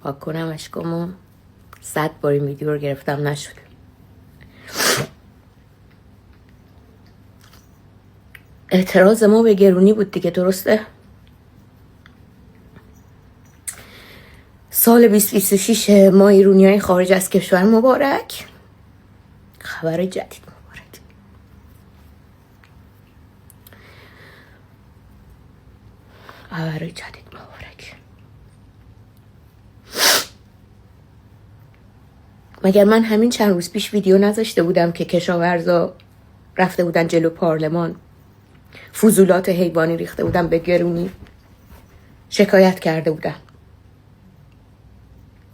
پاک کنم اشکامو. 100 بار این ویدیو رو گرفتم نشد. اعتراض ما به گرونی بود دیگه، درسته؟ سال 2026 ما ایرونیای خارج از کشور مبارک. خبر جدید مبارک. خبر جدید مبارک. مگر من همین چند روز پیش ویدیو نذاشته بودم که کشاورزا رفته بودن جلو پارلمان، فضولات حیوانی ریخته بودن به گرونی، شکایت کرده بودن.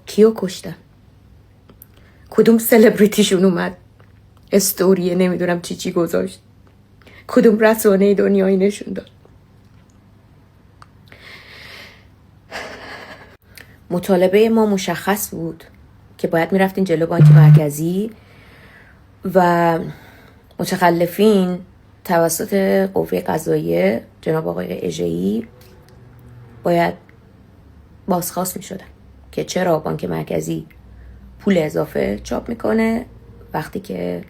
کیو کشتن؟ کدوم سلبریتیشون اومد استوریه نمیدونم چی گذاشت؟ کدوم رسانه دنیایی نشون داد؟ مطالبه ما مشخص بود که باید میرفتین جلو بانک مرکزی و متخلفین توسط قوه قضاییه جناب آقای اژه‌ای باید بازخواست میشدن که چرا بانک مرکزی پول اضافه چاپ میکنه وقتی که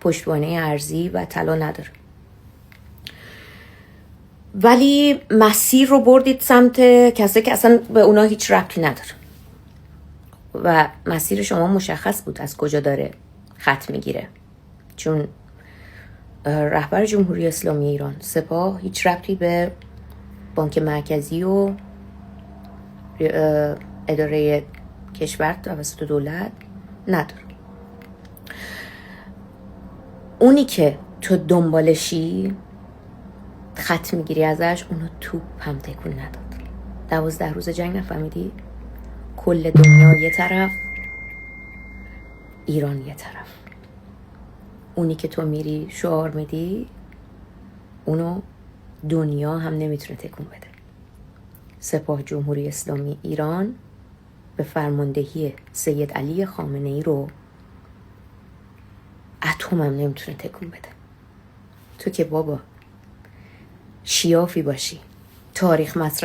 پشتوانه ارزی و طلا نداره. ولی مسیر رو بردید سمت کسایی که اصلا به اونا هیچ ربطی نداره و مسیر شما مشخص بود از کجا داره خط میگیره، چون رهبر جمهوری اسلامی ایران سپاه هیچ ربطی به بانک مرکزی و اداره کشور توسط دولت نداره. اونی که تو دنبالشی خط میگیری ازش، اونو توپ هم تکون نداد. 12 روز جنگ نفهمیدی؟ کل دنیا یه طرف، ایران یه طرف. اونی که تو میری شعار میدی، اونو دنیا هم نمیتونه تکون بده. سپاه جمهوری اسلامی ایران به فرماندهی سید علی خامنه‌ای رو اتم هم نمیتونه تکون بده. تو که بابا شیافی باشی، تاریخ مصرف